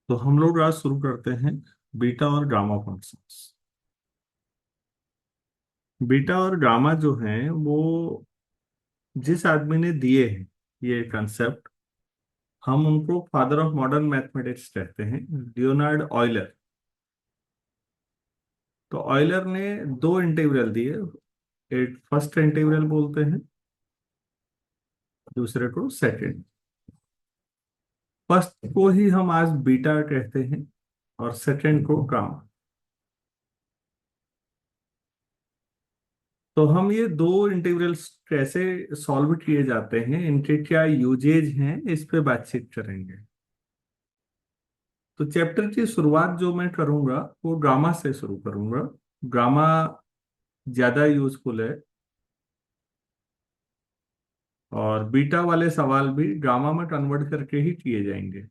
तो हम लोग आज शुरू करते हैं बीटा और गामा फंक्शंस। बीटा और गामा जो हैं वो जिस आदमी ने दिए हैं ये कंसेप्ट, हम उनको फादर ऑफ मॉडर्न मैथमेटिक्स कहते हैं, लियोनार्ड ऑयलर। तो ऑयलर ने दो इंटीग्रल दिए, एक फर्स्ट इंटीग्रल बोलते हैं, दूसरे को सेकंड। फर्स्ट को ही हम आज बीटा कहते हैं और सेकंड को गामा। तो हम ये दो इंटीग्रल्स कैसे सॉल्व किए जाते हैं, इनके क्या यूजेज हैं, इस पे बातचीत करेंगे। तो चैप्टर की शुरुआत जो मैं करूंगा वो गामा से शुरू करूंगा। गामा ज्यादा यूजफुल है और बीटा वाले सवाल भी गामा में कन्वर्ट करके ही किए जाएंगे।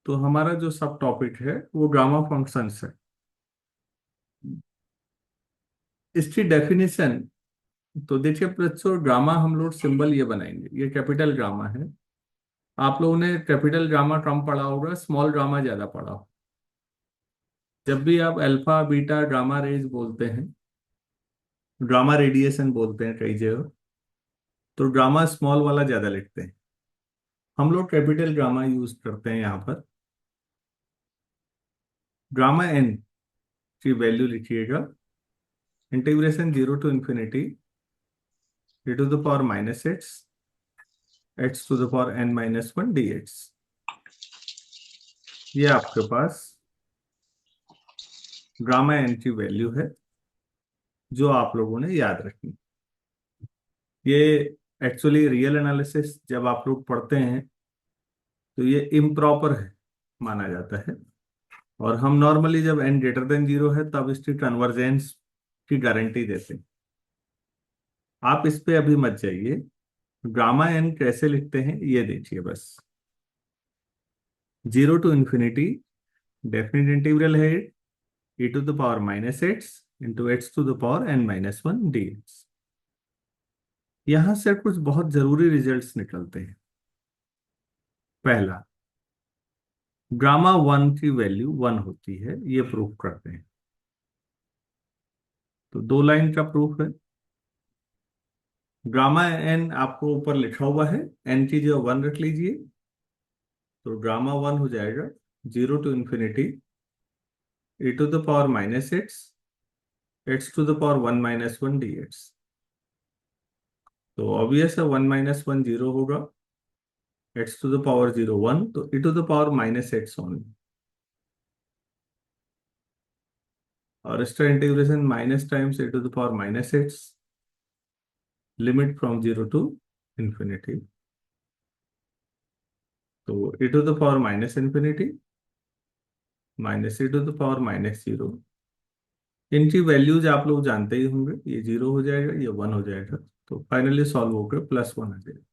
तो हमारा जो सब टॉपिक है वो गामा फंक्शंस है। इसकी डेफिनेशन तो देखिए बच्चों, गामा हम लोग सिंबल ये बनाएंगे, ये कैपिटल गामा है। आप लोगों ने कैपिटल गामा कम पढ़ा होगा, स्मॉल गामा ज्यादा पढ़ा हो। जब भी आप अल्फा बीटा गामा रेज बोलते हैं, गामा रेडिएशन बोलते हैं कई जगह, तो गामा स्मॉल वाला ज्यादा लिखते हैं। हम लोग कैपिटल गामा यूज करते हैं यहाँ पर। गामा एन की वैल्यू लिखिएगा, integration 0 to ∞ e⁻⁻x x⁻n−1 dx। ये आपके पास गामा एन की वैल्यू है जो आप लोगों ने याद रखनी। ये एक्चुअली रियल एनालिसिस जब आप लोग पढ़ते हैं तो ये इम्प्रॉपर है माना जाता है, और हम नॉर्मली जब n ग्रेटर देन 0 है तब इसकी कन्वर्जेंस की गारंटी देते हैं। आप इस पे अभी मत जाइए। गामा एन कैसे लिखते हैं ये देखिए बस। 0 to ∞, डेफिनेट इंटीग्रल है e⁻⁻x x⁻n−1 dx। यहां से कुछ बहुत जरूरी रिजल्ट्स निकलते हैं। पहला, गामा वन की वैल्यू 1 होती है, ये प्रूफ करते हैं। तो दो लाइन का प्रूफ है। गामा एन आपको ऊपर लिखा हुआ है, एन की जगह 1 रख लीजिए, तो गामा 1 हो जाएगा 0 to ∞ e⁻⁻x x⁻1−1 dx। तो ऑब्वियस है 1−1 0 होगा, x⁻0 1, तो e⁻−x ओनली। और इसका integration minus times e⁻−x, limit from 0 to ∞। तो e⁻∞ -e⁻−0, इनकी वैल्यूज आप लोग जानते ही होंगे। ये 0 हो जाएगा, ये 1 हो जाएगा, तो फाइनली सॉल्व होकर +1 आ जाएगा।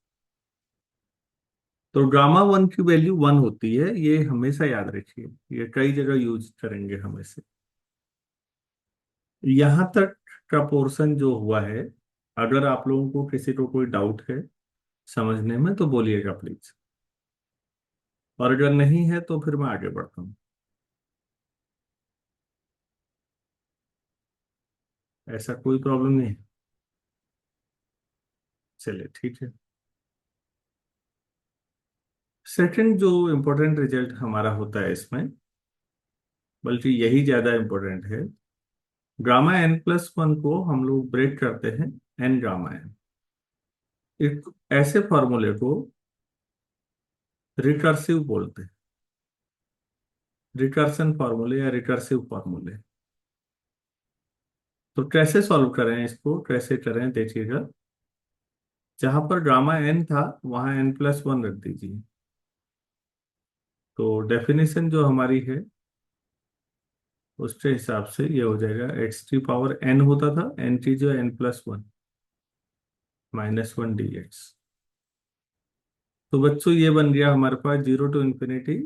तो गामा 1 की वैल्यू 1 होती है, ये हमेशा याद रखिए, ये कई जगह यूज करेंगे हम इसे। यहां तक का पोर्शन जो हुआ है, अगर आप लोगों को किसी को कोई डाउट है समझने में तो बोलिएगा प्लीज, और अगर नहीं है तो फिर मैं आगे बढ़ता हूँ। ऐसा कोई प्रॉब्लम नहीं है, चलिए ठीक है। सेकंड जो इम्पोर्टेंट रिजल्ट हमारा होता है इसमें, बल्कि यही ज्यादा इम्पोर्टेंट है, गामा n+1 को हम लोग ब्रेक करते हैं n गामा n। एक ऐसे फॉर्मूले को रिकर्सिव बोलते हैं, रिकर्सन फॉर्मूले या रिकर्सिव फॉर्मूले। तो कैसे सॉल्व करें इसको, कैसे करें देखिएगा। जहां पर गामा n था वहां n+1 रख दीजिए। तो डेफिनेशन जो हमारी है उसके हिसाब से ये हो जाएगा, x⁻n होता था, n की जो n+1 -1 dx। तो बच्चों ये बन गया हमारे पास 0 to ∞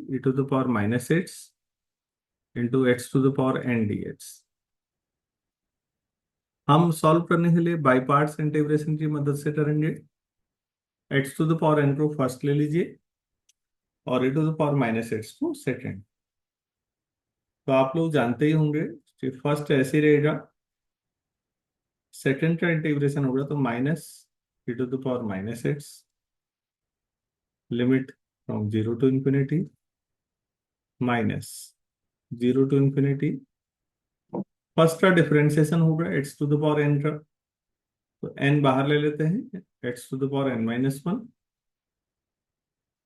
e⁻⁻x x⁻n dx। हम सॉल्व करने के लिए बाई पार्ट्स इंटीग्रेशन की मदद से करेंगे। x⁻n को फर्स्ट ले लीजिए, और e⁻⁻x को सेकेंड। तो आप लोग जानते ही होंगे कि फर्स्ट ऐसे रहेगा, सेकेंड का इंटीग्रेशन होगा तो -e⁻⁻x, limit from 0 to ∞, -0 to ∞। First का डिफरेंशिएशन होगा x⁻n का, तो n बाहर ले लेते हैं, x⁻n−1,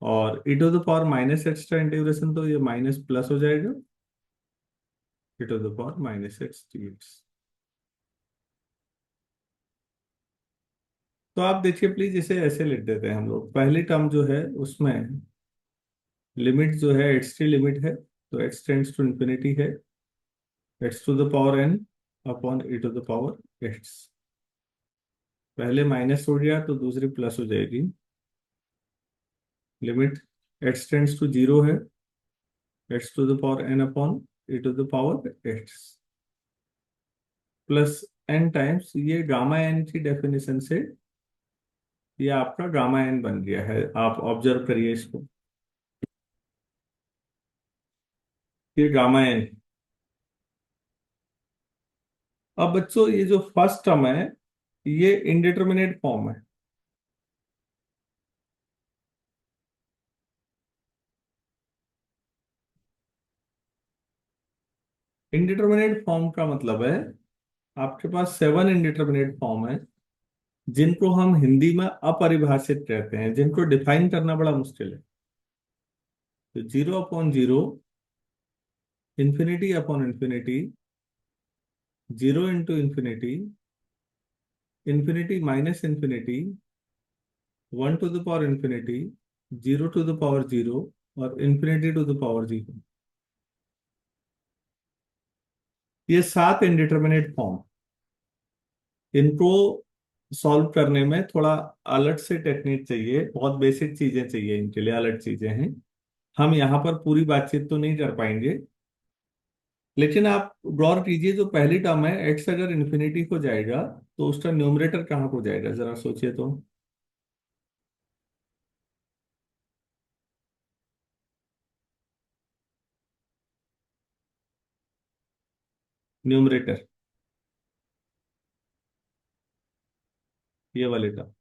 और e⁻⁻x का इंटीग्रेशन तो ये माइनस प्लस हो जाएगा, e⁻⁻x dx। तो आप देखिए प्लीज, इसे ऐसे लिख देते हैं हम लोग। पहली टर्म जो है उसमें लिमिट जो है x की लिमिट है, तो x टेंड्स टू इंफिनिटी है, x⁻n अपॉन e⁻x। पहले माइनस हो गया तो दूसरी प्लस हो जाएगी, लिमिट x टेंड्स टू 0 है, x⁻n upon e⁻x, plus n times ये गामा n की डेफिनेशन से ये आपका गामा n बन गया है। आप ऑब्जर्व करिए इसको, ये गामा n। अब बच्चों ये जो फर्स्ट टर्म है ये इंडिटरमिनेट फॉर्म है। इंडिटरमिनेट फॉर्म का मतलब है आपके पास 7 इंडिटरमिनेट फॉर्म है, जिनको हम हिंदी में अपरिभाषित कहते हैं, जिनको डिफाइन करना बड़ा मुश्किल है। तो 0/0, ∞/∞, 0 × ∞, ∞−∞, 1 to the power ∞, 0 to the power 0, और ∞ to the power 0। ये 7 इंडिटरमिनेट फॉर्म, इनको सॉल्व करने में थोड़ा अलग से टेक्निक चाहिए, बहुत बेसिक चीजें चाहिए, इनके लिए अलग चीजें हैं। हम यहाँ पर पूरी बातचीत तो नहीं कर पाएंगे, लेकिन आप गौर कीजिए जो पहली टर्म है x अगर इन्फिनिटी को जाएगा तो उसका न्यूमरेटर कहाँ को जाएगा, जरा सोचिए तो। न्यूमरेटर ये वाले टर्म,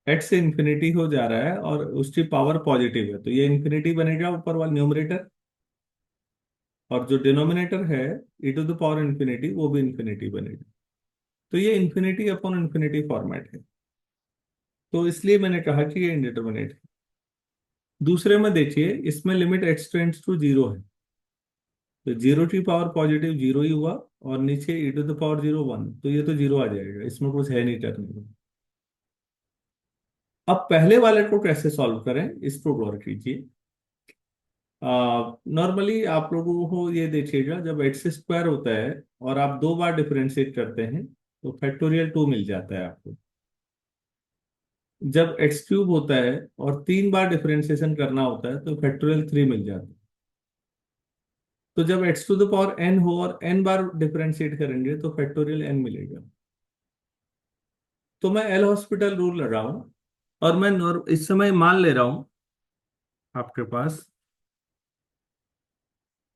x से इन्फिनिटी हो जा रहा है और उसकी पावर पॉजिटिव है, तो ये इन्फिनिटी बनेगा ऊपर वाला न्यूमरेटर, और जो डिनोमिनेटर है e⁻∞ वो भी इन्फिनिटी बनेगा। तो ये इन्फिनिटी/∞ फॉर्मेट है, तो इसलिए मैंने कहा कि ये इंडिटरमिनेट है। दूसरे में देखिए, इसमें लिमिट x टेंड्स टू 0 है, तो 0 की पावर पॉजिटिव 0 ही हुआ, और नीचे e⁻0 1, तो ये तो 0 आ जाएगा, इसमें कुछ है नहीं करने को। अब पहले वाले को कैसे सॉल्व करें इसको गौर कीजिए। नॉर्मली आप लोगों को ये देखिएगा, जब x² होता है और आप दो बार डिफरेंशिएट करते हैं तो फैक्टोरियल 2 मिल जाता है आपको। जब x³ होता है और 3 बार डिफरेंशिएशन करना होता है तो फैक्टोरियल 3 मिल जाता है। तो जब x⁻n हो और n बार डिफरेंशिएट करेंगे तो फैक्टोरियल n मिलेगा। तो मैं एल हॉस्पिटल रूल लगा हूं, और मैं इस समय मान ले रहा हूं आपके पास।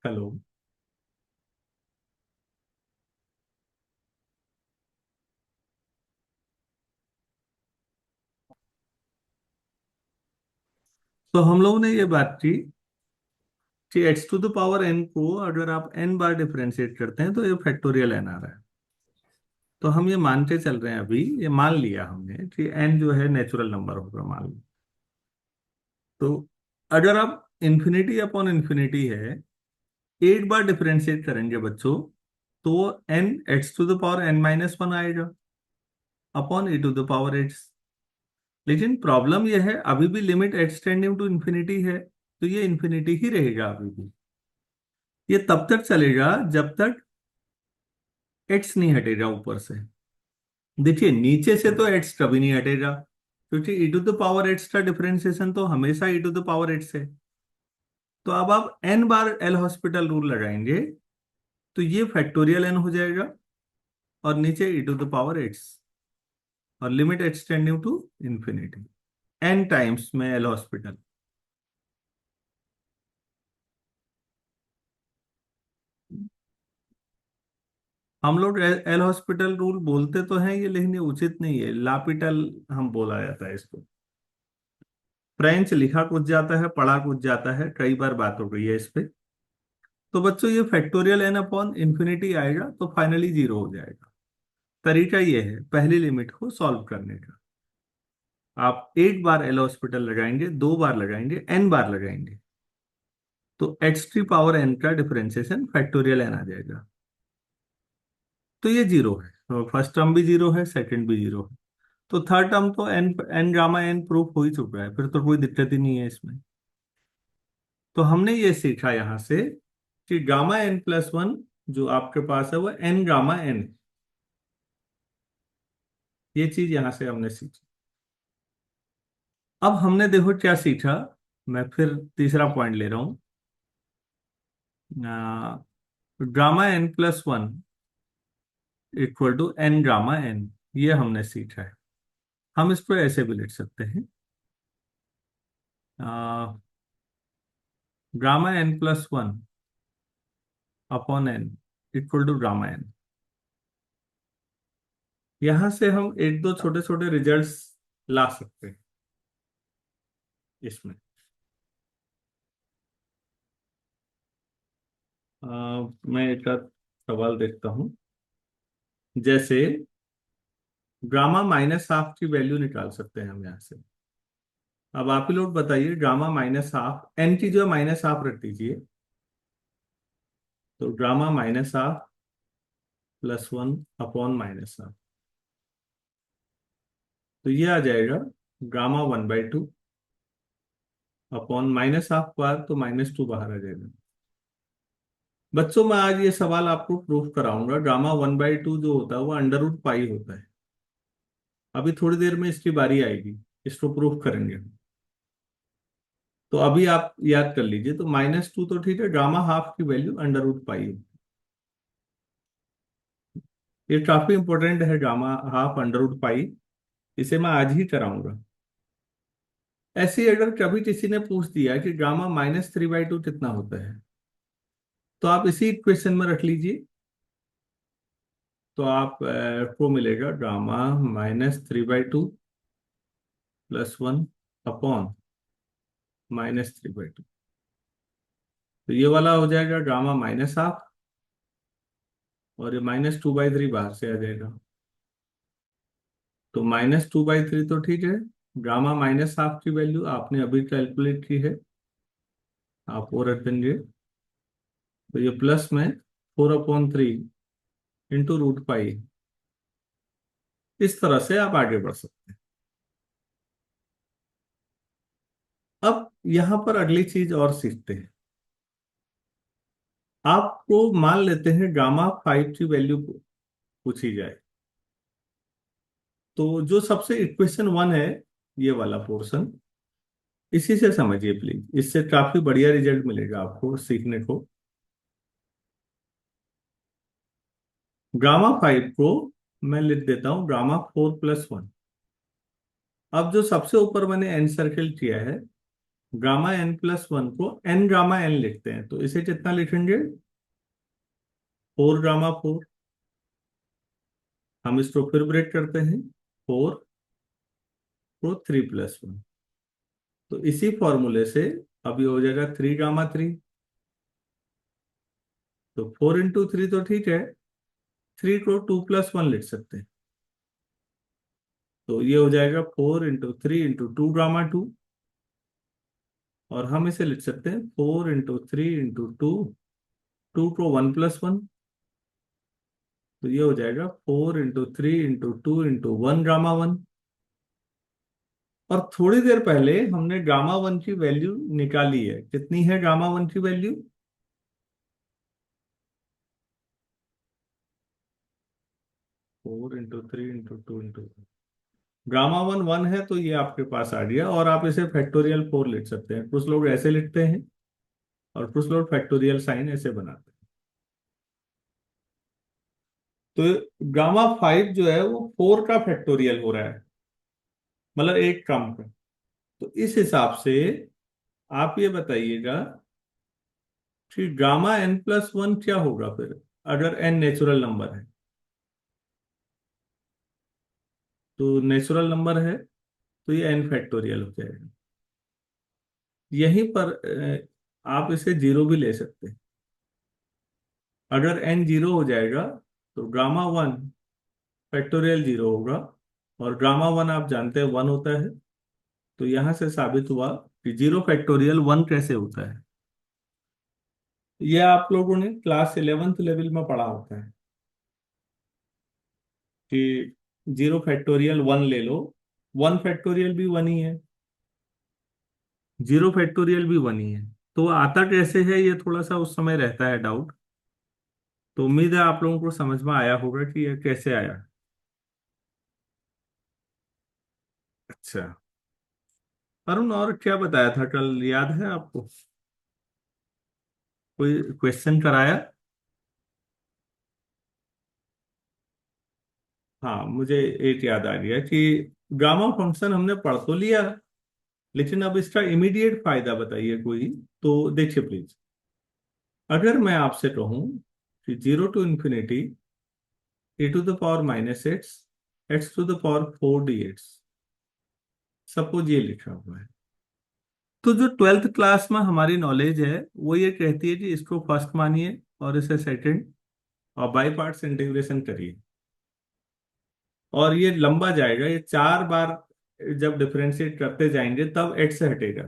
हेलो। तो हम लोगों ने ये बात की कि x⁻n को अगर आप n बार डिफरेंशिएट करते हैं तो ये फैक्टोरियल n आ रहा है। तो हम ये मानते चल रहे हैं, अभी ये मान लिया हमने कि n जो है नेचुरल नंबर होगा, मान लो। तो अगर आप ∞/∞ है, एक बार डिफरेंशिएट करेंगे बच्चों, तो n x⁻n−1 आएगा अपॉन e⁻x। लेकिन प्रॉब्लम यह है, अभी भी limit x tending to infinity है, तो ये इन्फिनिटी ही रहेगा अभी भी। ये तब तक चलेगा जब तक x नहीं हटेगा ऊपर से। देखिए नीचे से तो x कभी नहीं हटेगा, क्योंकि e⁻x का डिफरेंशिएशन तो हमेशा e⁻x है। तो अब आप n बार एल हॉस्पिटल रूल लगाएंगे तो ये फैक्टोरियल n हो जाएगा, और नीचे e⁻x, और limit extending to infinity n times में एल हॉस्पिटल। हम लोग एल हॉस्पिटल रूल बोलते तो हैं ये, लेकिन ये उचित नहीं है, लापिटल हम बोला जाता है इसको। फ्रेंच लिखा कुछ जाता है, पढ़ा कुछ जाता है, कई बार बात हो गई है इस पे। तो बच्चों ये फैक्टोरियल एन अपॉन इन्फिनिटी आएगा तो फाइनली जीरो हो जाएगा। तरीका ये है पहली लिमिट को सॉल्व करने का। आप एक बार एल हॉस्पिटल लगाएंगे, दो बार लगाएंगे, एन बार लगाएंगे, तो एक्स टी पावर एन का डिफरेंशिएशन फैक्टोरियल एन आ जाएगा। तो ये जीरो है, तो फर्स्ट टर्म भी जीरो है, सेकंड भी जीरो है। तो थर्ड टर्म तो n n gamma n proof हो ही चुका है, फिर तो कोई दिक्कत ही नहीं है इसमें। तो हमने ये सीखा यहां से कि गामा एन प्लस वन जो आपके पास है वो एन गामा एन, ये चीज यहां से हमने सीखी। अब हमने देखो क्या सीखा, मैं फिर तीसरा पॉइंट ले रहा हूं। Gamma n plus one equal to n gamma n, ये हमने सीखा है। हम इसको ऐसे भी लिख सकते हैं, gamma n plus one upon n equal to gamma n. यहां से हम एक दो छोटे छोटे रिजल्ट्स ला सकते हैं इसमें। मैं एक आध सवाल देखता हूं। जैसे गामा माइनस हाफ की वैल्यू निकाल सकते हैं हम यहाँ से। अब आप ही लोग बताइए, गामा माइनस हाफ, एन की जो माइनस हाफ रख दीजिए, तो gamma minus half plus one upon minus half, तो ये आ जाएगा gamma one by two upon minus half bar, तो माइनस टू बाहर आ जाएगा। बच्चों मैं आज ये सवाल आपको प्रूफ कराऊंगा, गामा वन बाई टू जो होता है वो अंडर रूट पाई होता है। अभी थोड़ी देर में इसकी बारी आएगी, इसको प्रूफ करेंगे हम। तो अभी आप याद कर लीजिए, तो माइनस टू तो ठीक है, गामा हाफ की वैल्यू अंडर रूट पाई है। ये काफी इंपॉर्टेंट है, gamma half under root pi, इसे मैं आज ही कराऊंगा। ऐसे ही अगर कभी किसी ने पूछ दिया कि gamma minus three by two कितना होता है, तो आप इसी इक्वेशन में रख लीजिए, तो आप को मिलेगा gamma minus three by two plus one upon minus three by two. तो ये वाला हो जाएगा गामा माइनस हाफ, और ये माइनस टू बाई थ्री बाहर से आ जाएगा। तो माइनस टू बाई थ्री तो ठीक है, गामा माइनस हाफ की वैल्यू आपने अभी कैलकुलेट की है, आप वो रख देंगे। तो ये प्लस में four upon three into root pi, इस तरह से आप आगे बढ़ सकते हैं। अब यहां पर अगली चीज और सीखते हैं। आपको मान लेते हैं गामा फाइव की वैल्यू पूछी जाए, तो जो सबसे इक्वेशन वन है, ये वाला पोर्शन, इसी से समझिए प्लीज, इससे काफी बढ़िया रिजल्ट मिलेगा आपको सीखने को। गामा फाइव को मैं लिख देता हूं गामा फोर प्लस वन। अब जो सबसे ऊपर मैंने एन सर्किल किया है, गामा एन प्लस वन को एन गामा एन लिखते हैं, तो इसे कितना लिखेंगे, फोर गामा फोर। हम इसको फिर ब्रेक करते हैं, फोर को थ्री प्लस वन, तो इसी फॉर्मूले से अभी हो जाएगा थ्री गामा थ्री। तो फोर इंटू थ्री तो ठीक है, थ्री को टू प्लस वन लिख सकते हैं, तो ये हो जाएगा four into three into two gamma two. और हम इसे लिख सकते हैं four into three into two, two को वन प्लस वन, तो ये हो जाएगा four into three into two into one gamma one. और थोड़ी देर पहले हमने गामा वन की वैल्यू निकाली है, कितनी है गामा वन की value, four into three into two into, gamma one one है, तो ये आपके पास आ गया। और आप इसे फैक्टोरियल फोर लिख सकते हैं, कुछ लोग ऐसे लिखते हैं और कुछ लोग फैक्टोरियल साइन ऐसे बनाते हैं। तो गामा फाइव जो है वो फोर का फैक्टोरियल हो रहा है, मतलब एक कम का। तो इस हिसाब से आप ये बताइएगा कि गामा एन प्लस वन क्या होगा फिर, अगर एन नेचुरल नंबर है। तो नेचुरल नंबर है, तो ये n फैक्टोरियल हो जाएगा। यहीं पर आप इसे जीरो भी ले सकते हैं। अगर n जीरो हो जाएगा तो गामा वन फैक्टोरियल जीरो होगा, और गामा वन आप जानते हैं वन होता है। तो यहां से साबित हुआ कि जीरो फैक्टोरियल वन कैसे होता है। यह आप लोगों ने क्लास 11th लेवल में पढ़ा होता है कि जीरो फैक्टोरियल वन ले लो, वन फैक्टोरियल भी वन ही है, जीरो फैक्टोरियल भी वन ही है। तो वो आता कैसे है, ये थोड़ा सा उस समय रहता है डाउट। तो उम्मीद है आप लोगों को समझ में आया होगा कि ये कैसे आया। अच्छा, अरुण और क्या बताया था कल, याद है आपको? कोई क्वेश्चन कराया? हाँ, मुझे एक याद आ गया कि गामा फंक्शन हमने पढ़ तो लिया, लेकिन अब इसका इमीडिएट फायदा बताइए कोई। तो देखिए प्लीज, अगर मैं आपसे कहूं कि zero to infinity e to the power minus x x to the power four d x, suppose ये लिखा हुआ है, तो जो ट्वेल्थ क्लास में हमारी नॉलेज है वो ये कहती है कि इसको फर्स्ट मानिए और इसे सेकंड, और बाई पार्ट्स इंटीग्रेशन करिए, और ये लंबा जाएगा, ये चार बार जब डिफरेंशिएट करते जाएंगे तब एक्स हटेगा,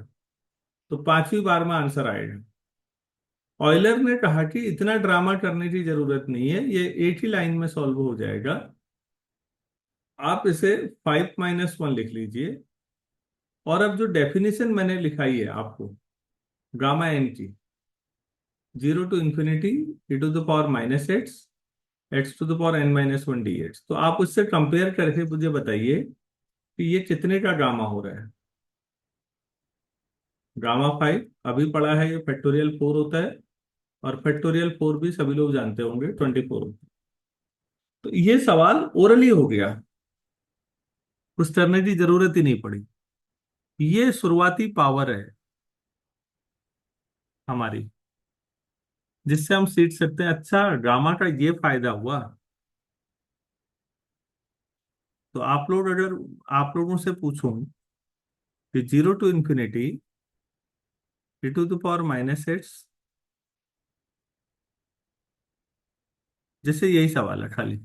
तो पांचवी बार में आंसर आएगा। ऑयलर ने कहा कि इतना ड्रामा करने की जरूरत नहीं है, ये एक ही लाइन में सॉल्व हो जाएगा। आप इसे फाइव माइनस वन लिख लीजिए, और अब जो डेफिनेशन मैंने लिखाई है आपको गामा एन की, zero to infinity e to the power minus x x to the power n minus one d x, तो आप उससे कंपेयर करके मुझे बताइए कि ये कितने का गामा हो रहा है। गामा फाइव अभी पढ़ा है, ये फैक्टोरियल फोर होता है, और फैक्टोरियल फोर भी सभी लोग जानते होंगे 24 होता है। तो ये सवाल ओरली हो गया, कुछ करने की जरूरत ही नहीं पड़ी। ये शुरुआती पावर है हमारी, जिससे हम सीख सकते हैं अच्छा गामा का ये फायदा हुआ। तो आप लोग अगर आप लोगों से पूछूं कि zero to infinity e to the power minus x, जैसे यही सवाल है खाली,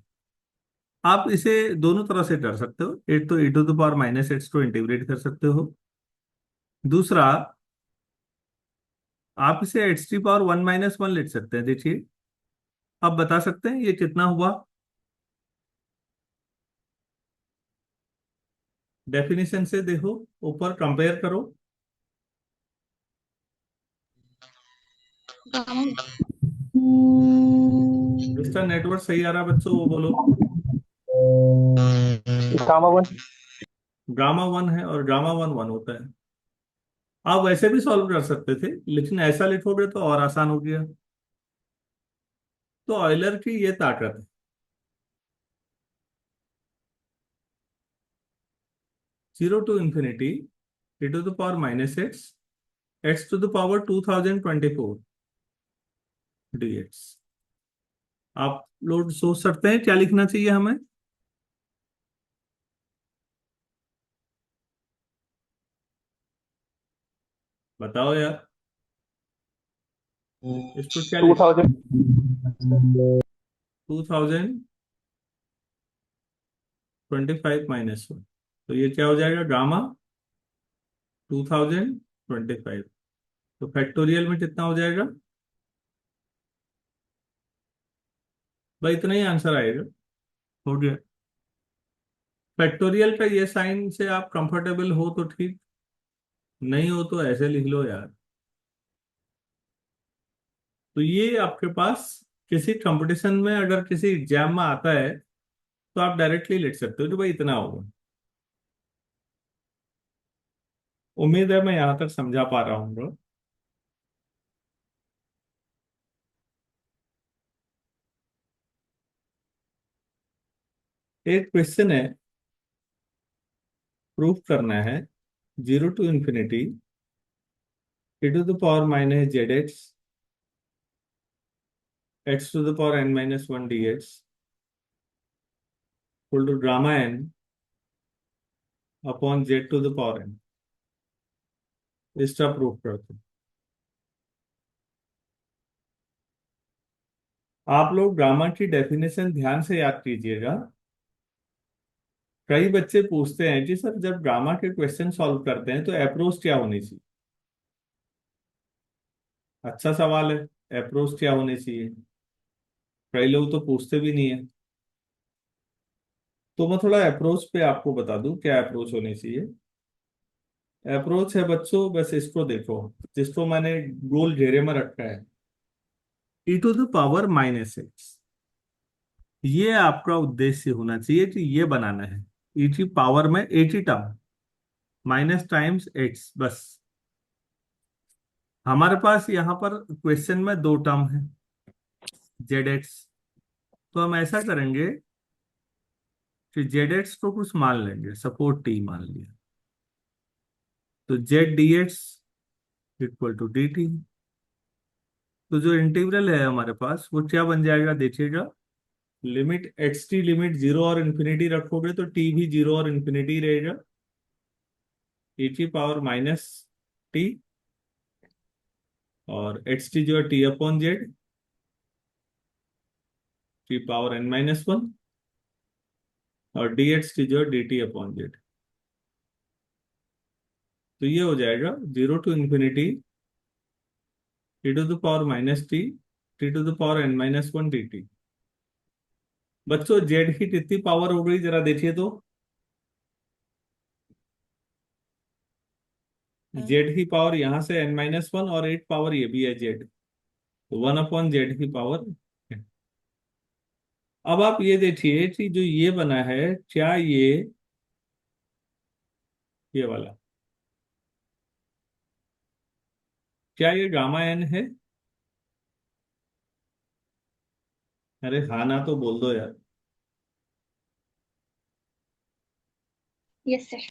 आप इसे दोनों तरह से कर सकते हो। एक तो e to the power minus x को इंटीग्रेट कर सकते हो, दूसरा आप इसे x t power one minus one लिख सकते हैं। देखिए, आप बता सकते हैं ये कितना हुआ। डेफिनेशन से देखो, ऊपर कंपेयर करो। जिसका नेटवर्क सही आ रहा है बच्चों वो बोलो। Gamma one. गामा वन है, और गामा वन वन होता है। आप वैसे भी सॉल्व कर सकते थे, लेकिन ऐसा लिखोगे तो और आसान हो गया। तो ऑयलर की ये ताकत है, zero to infinity e to the power minus x x to the power 2024 dx। आप लोग सोच सकते हैं क्या लिखना चाहिए हमें? बताओ यार, इसको क्या टू लिख, थाउजेंड 2025 माइनस वन, तो ये क्या हो जाएगा, गामा 2025। तो फैक्टोरियल में कितना हो जाएगा भाई? इतना ही आंसर आएगा, हो गया। फैक्टोरियल का ये साइन से आप कंफर्टेबल हो तो ठीक, नहीं हो तो ऐसे लिख लो यार। तो ये आपके पास किसी कंपटीशन में अगर किसी एग्जाम में आता है तो आप डायरेक्टली लिख सकते हो कि भाई इतना होगा। उम्मीद है मैं यहां तक समझा पा रहा हूँ। एक क्वेश्चन है, प्रूफ करना है zero to infinity e to the power minus z x x to the power n minus one d x equal to gamma n upon z to the power n, इसका प्रूफ करते हैं। आप लोग grammar की definition ध्यान से याद कीजिएगा। कई बच्चे पूछते हैं कि सर जब ग्रामर के क्वेश्चन सॉल्व करते हैं तो अप्रोच क्या होनी चाहिए। अच्छा सवाल है, अप्रोच क्या होनी चाहिए। कई लोग तो पूछते भी नहीं है। तो मैं थोड़ा अप्रोच पे आपको बता दूं क्या अप्रोच होनी चाहिए। अप्रोच है बच्चों, बस इसको देखो, जिसको मैंने गोल घेरे में रखा है, e to the power minus x. ये आपका उद्देश्य होना चाहिए कि ये बनाना है। ई की पावर में एक ही टर्म, माइनस टाइम्स एक्स, बस। हमारे पास यहाँ पर क्वेश्चन में दो टर्म है, जेड एक्स। तो हम ऐसा करेंगे कि जेड एक्स को कुछ मान लेंगे, सपोज टी मान लिया। तो z d x equal to d t. तो जो इंटीग्रल है हमारे पास वो क्या बन जाएगा देखिएगा। Limit x T, limit zero और इन्फिनिटी रखोगे तो टी भी जीरो और इन्फिनिटी रहेगा। ई की पावर माइनस टी, और एक्स टी जो है t upon z, t power n minus one, और डी एक्स टी जो है डी टी अपॉन जेड। तो ये हो जाएगा zero to infinity t to the power minus t to the power n minus one d t. बच्चों z की कितनी पावर हो गई जरा देखिए तो। जेड की पावर यहां से एन माइनस वन, और एक पावर ये भी है जेड, तो वन अपॉन जेड की पावर। अब आप ये देखिए कि जो ये बना है, क्या ये वाला, क्या ये गामा एन है। अरे हाँ ना तो बोल दो यार। Yes sir.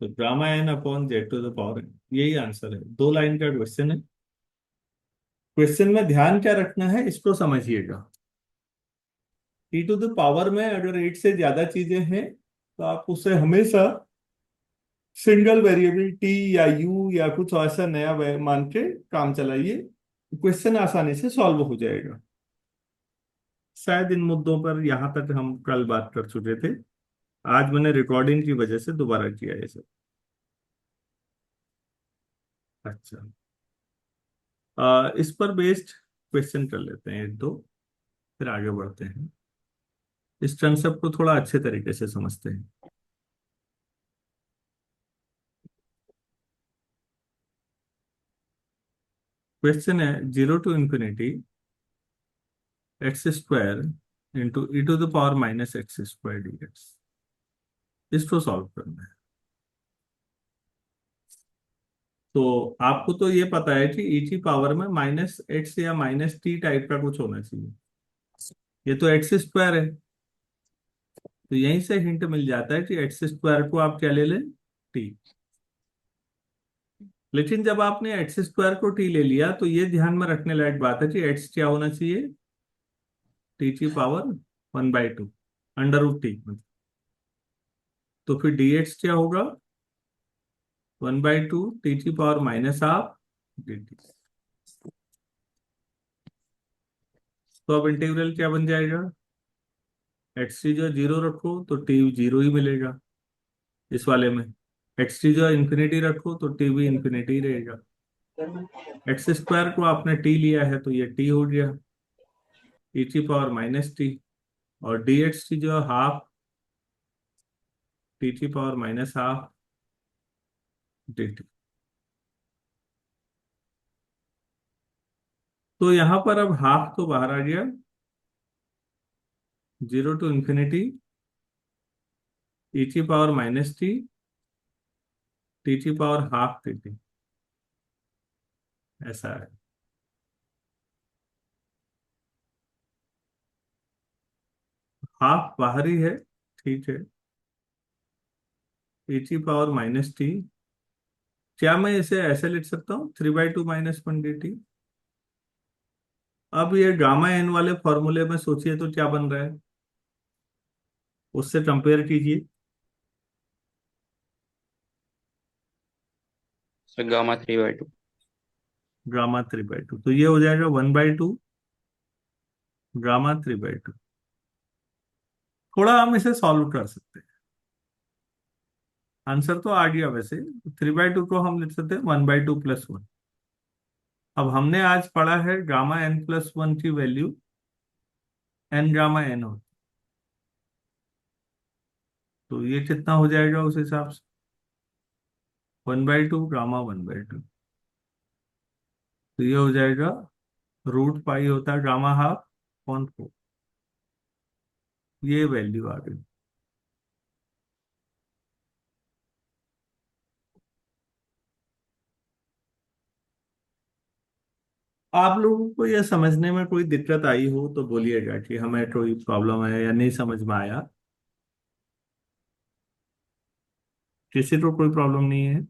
तो gamma n upon z to the power n, यही आंसर है। दो लाइन का क्वेश्चन है। क्वेश्चन में ध्यान क्या रखना है इसको समझिएगा। टी टू द पावर में अगर एट से ज्यादा चीजें हैं तो आप उसे हमेशा सिंगल वेरिएबल टी या यू या कुछ ऐसा नया मान के काम चलाइए, क्वेश्चन आसानी से सॉल्व हो जाएगा। शायद इन मुद्दों पर यहाँ तक हम कल बात कर चुके थे। आज मैंने रिकॉर्डिंग की वजह से दोबारा किया है सर। अच्छा, इस पर बेस्ड क्वेश्चन कर लेते हैं एक दो, फिर आगे बढ़ते हैं। इस कंसेप्ट को थोड़ा अच्छे तरीके से समझते हैं। क्वेश्चन है zero to infinity x square into e to the power minus x square d x. इसको सॉल्व करना है। तो आपको तो ये पता है कि ई की पावर में माइनस एक्स या माइनस टी टाइप का कुछ होना चाहिए। ये तो एक्स स्क्वायर है, तो यहीं से हिंट मिल जाता है कि एक्स स्क्वायर को आप क्या ले लें, टी। लेकिन जब आपने एक्स स्क्वायर को टी ले लिया तो ये ध्यान में रखने लायक बात है कि एक्स क्या होना चाहिए, टी की power one by two, under root t. तो फिर डी एक्स क्या होगा, वन बाई टू टी की power minus half d t. तो अब इंटीग्रल क्या बन जाएगा, एक्स टी जो जीरो रखो तो टी जीरो ही मिलेगा इस वाले में। एक्स टी जो इन्फिनिटी रखो तो टी भी इन्फिनिटी रहेगा। एक्स स्क्वायर को आपने टी लिया है तो ये टी हो गया, ई की पावर माइनस टी, और डी एक्स टी जो हाफ टी की power minus half d t. तो यहां पर अब हाफ तो बाहर आ गया, जीरो टू इंफिनिटी ई की पावर माइनस टी की पावर हाफ टी टी, ऐसा है। हाफ बाहर ही है, ठीक है। ई की पावर माइनस टी, क्या मैं इसे ऐसे लिख सकता हूँ, three by two minus one d T. अब ये गामा एन वाले फॉर्मूले में सोचिए तो क्या बन रहा है, उससे कंपेयर कीजिए। Sir gamma 3/2। गामा 3/2, तो ये हो जाएगा 1/2 गामा 3/2। थोड़ा हम इसे सॉल्व कर सकते हैं। आंसर तो आ गया वैसे। 3/2 को हम लिख सकते हैं 1/2 + 1। अब हमने आज पढ़ा है गामा n+1 की वैल्यू n गामा n हो, तो ये कितना हो जाएगा उस हिसाब से? 1/2 गामा 1/2, तो ये हो जाएगा √π होता है गामा ½ 4। ये वैल्यू आ गई। आप लोगों को यह समझने में कोई दिक्कत आई हो तो बोलिएगा कि हमें कोई प्रॉब्लम है या नहीं समझ में आया। किसी को कोई प्रॉब्लम नहीं है?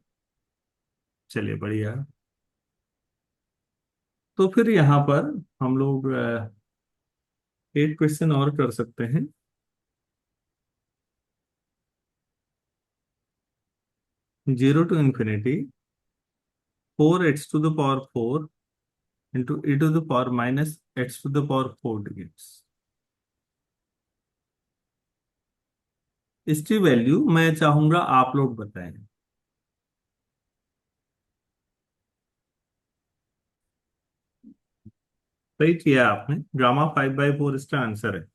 चलिए बढ़िया। तो फिर यहाँ पर हम लोग एक क्वेश्चन और कर सकते हैं। 0 to ∞ 4x⁴ × e⁻⁻x⁴ इसकी वैल्यू मैं चाहूंगा आप लोग बताएं। सही किया आपने, गामा 5/4 इसका आंसर है।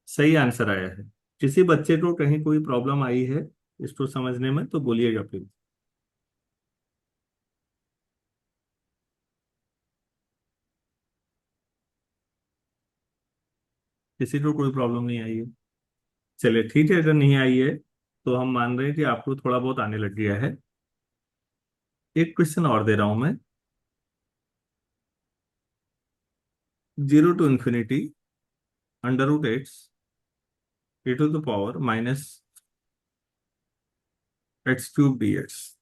सही आंसर आया है। किसी बच्चे को कहीं कोई प्रॉब्लम आई है इसको समझने में तो बोलिएगा प्लीज। किसी को कोई प्रॉब्लम नहीं आई है? चलिए ठीक है, अगर नहीं आई है तो हम मान रहे हैं कि आपको थोड़ा बहुत आने लग गया है। एक क्वेश्चन और दे रहा हूं मैं। 0 to ∞ √x e⁻x³ dx,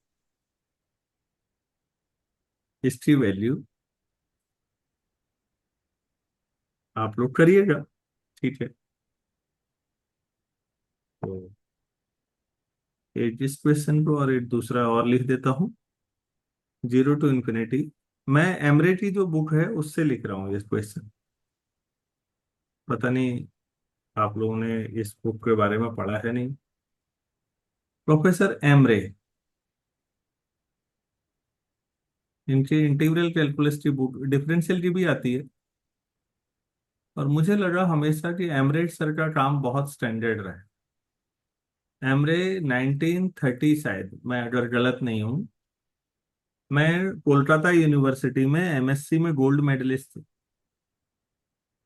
इसकी वैल्यू आप लोग करिएगा। ठीक है, तो एक इस क्वेश्चन को और एक दूसरा और लिख देता हूँ। 0 to ∞, मैं एमरे की जो बुक है उससे लिख रहा हूँ इस क्वेश्चन। पता नहीं आप लोगों ने इस बुक के बारे में पढ़ा है नहीं। प्रोफेसर एमरे, इनकी इंटीग्रल कैलकुलस की बुक डिफरेंशियल की भी आती है। और मुझे लगा हमेशा कि एमरे सर का काम बहुत स्टैंडर्ड रहा है। एमरे 1930 शायद, मैं अगर गलत नहीं हूँ। मैं कोलकाता यूनिवर्सिटी में एमएससी में गोल्ड मेडलिस्ट थी।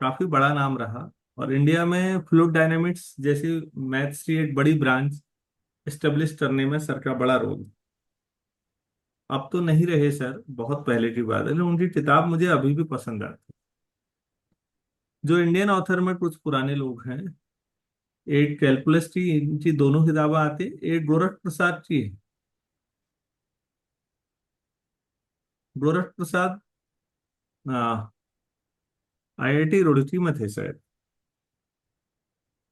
काफी बड़ा नाम रहा। और इंडिया में फ्लूइड डायनेमिक्स जैसी मैथ्स की एक बड़ी ब्रांच एस्टेब्लिश करने में सर का बड़ा रोल। अब तो नहीं रहे सर, बहुत पहले की बात है, लेकिन उनकी किताब मुझे अभी भी पसंद आती। जो इंडियन ऑथर में कुछ पुराने लोग हैं, एक कैलकुलस की इनकी दोनों किताबें आती, एक गोरख प्रसाद की है। गोरख प्रसाद आईआईटी रुड़की में थे शायद।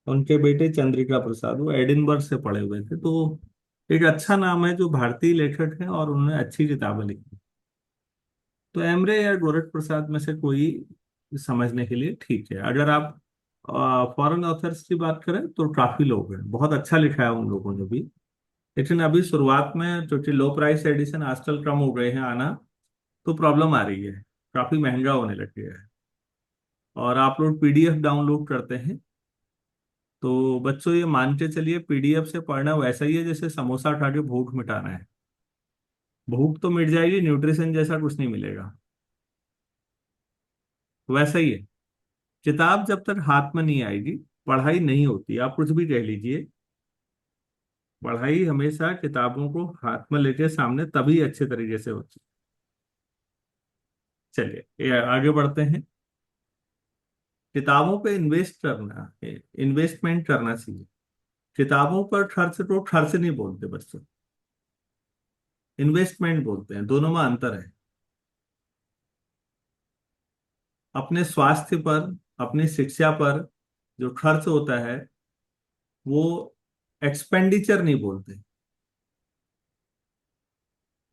उनके बेटे चंद्रिका प्रसाद वो एडिनबर्ग से पढ़े हुए थे, तो एक अच्छा नाम है जो भारतीय लेखक हैं और उन्होंने अच्छी किताबें लिखी। तो एमरे या गोरख प्रसाद में से कोई समझने के लिए ठीक है। अगर आप फॉरेन ऑथर्स की बात करें तो काफी लोग हैं, बहुत अच्छा लिखा है उन लोगों ने भी। लेकिन अभी शुरुआत में क्योंकि लो प्राइस एडिशन आजकल कम हो गए हैं आना, तो प्रॉब्लम आ रही है, काफी महंगा होने लग गया है। और आप लोग पीडीएफ डाउनलोड करते हैं, तो बच्चों ये मान के चलिए पीडीएफ से पढ़ना वैसा ही है जैसे समोसा खा के भूख मिटाना है। भूख तो मिट जाएगी, न्यूट्रिशन जैसा कुछ नहीं मिलेगा। वैसा ही है, किताब जब तक हाथ में नहीं आएगी पढ़ाई नहीं होती। आप कुछ भी कह लीजिए, पढ़ाई हमेशा किताबों को हाथ में लेके सामने तभी अच्छे तरीके से होती है। चलिए ये आगे बढ़ते हैं। किताबों पे इन्वेस्ट करना, इन्वेस्टमेंट करना चाहिए। किताबों पर खर्च को खर्च नहीं बोलते बच्चों, इन्वेस्टमेंट बोलते हैं, दोनों में अंतर है। अपने स्वास्थ्य पर, अपनी शिक्षा पर, जो खर्च होता है वो एक्सपेंडिचर नहीं बोलते,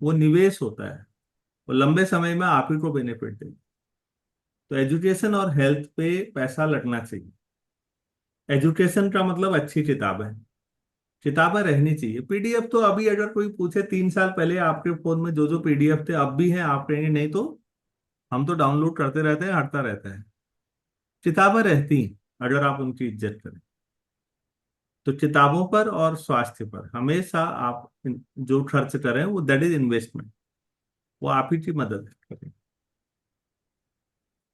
वो निवेश होता है, वो लंबे समय में आप ही को बेनिफिट देगा। तो एजुकेशन और हेल्थ पे पैसा लगना चाहिए। एजुकेशन का मतलब अच्छी किताबें, किताबें रहनी चाहिए। पीडीएफ तो अभी अगर कोई पूछे 3 साल पहले आपके फोन में जो जो पीडीएफ थे अब भी हैं, आप कहेंगे नहीं तो हम तो डाउनलोड करते रहते हैं, हटता रहता है। किताबें रहती हैं अगर आप उनकी इज्जत करें। तो किताबों पर और स्वास्थ्य पर हमेशा आप जो खर्च करें वो दैट इज इन्वेस्टमेंट, वो आप ही की मदद करें।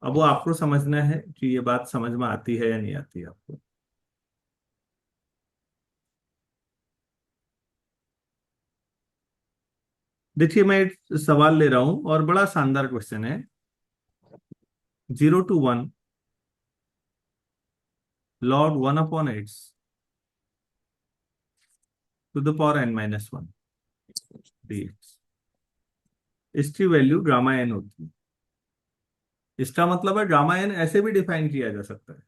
अब वो आपको समझना है कि ये बात समझ में आती है या नहीं आती है आपको। देखिए मैं एक सवाल ले रहा हूं और बड़ा शानदार क्वेश्चन है। 0 to 1 log 1/8 to the power n-1 dx, इसकी वैल्यू गामा एन होती है। इसका मतलब है गामा एन ऐसे भी डिफाइन किया जा सकता है।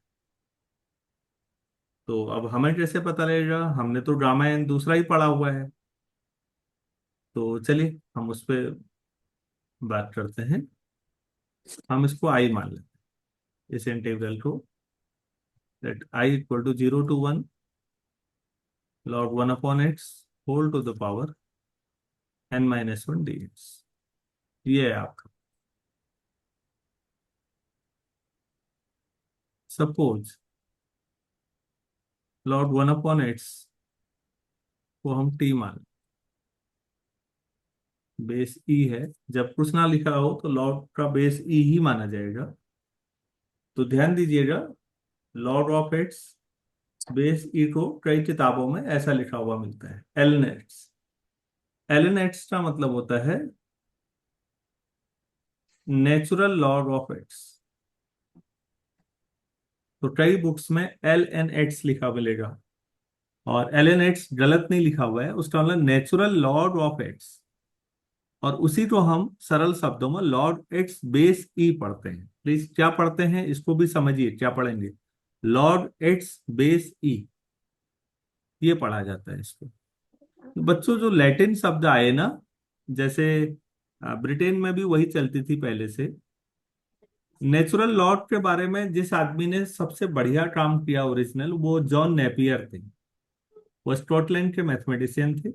तो अब हमें कैसे पता लगेगा, हमने तो गामा एन दूसरा ही पढ़ा हुआ है। तो चलिए हम उस पर बात करते हैं। हम इसको आई मान लेते हैं, इस इंटीग्रल को, that I equal to 0 to 1 log 1/x whole to the power n-1 dx। ये है आपका। सपोज log 1/x को हम t मान, बेस ई है। जब कुछ ना लिखा हो तो log का बेस ई ही माना जाएगा। तो ध्यान दीजिएगा, log ऑफ एक्स बेस ई को कई किताबों में ऐसा लिखा हुआ मिलता है, ln x। ln x का मतलब होता है नेचुरल लॉग ऑफ एक्स। तो कई बुक्स में ln x लिखा मिलेगा, और ln x गलत नहीं लिखा हुआ है, उसका मतलब नेचुरल लॉग ऑफ एक्स। और उसी को हम सरल शब्दों में लॉग एक्स बेस ई पढ़ते हैं। प्लीज क्या पढ़ते हैं इसको भी समझिए, क्या पढ़ेंगे, लॉग एक्स बेस ई, ये पढ़ा जाता है इसको। तो बच्चों जो लैटिन शब्द आए ना, जैसे ब्रिटेन में भी वही चलती थी पहले से। नेचुरल लॉग के बारे में जिस आदमी ने सबसे बढ़िया काम किया ओरिजिनल, वो जॉन नेपियर थे। वो स्कॉटलैंड के मैथमेटिशियन थे,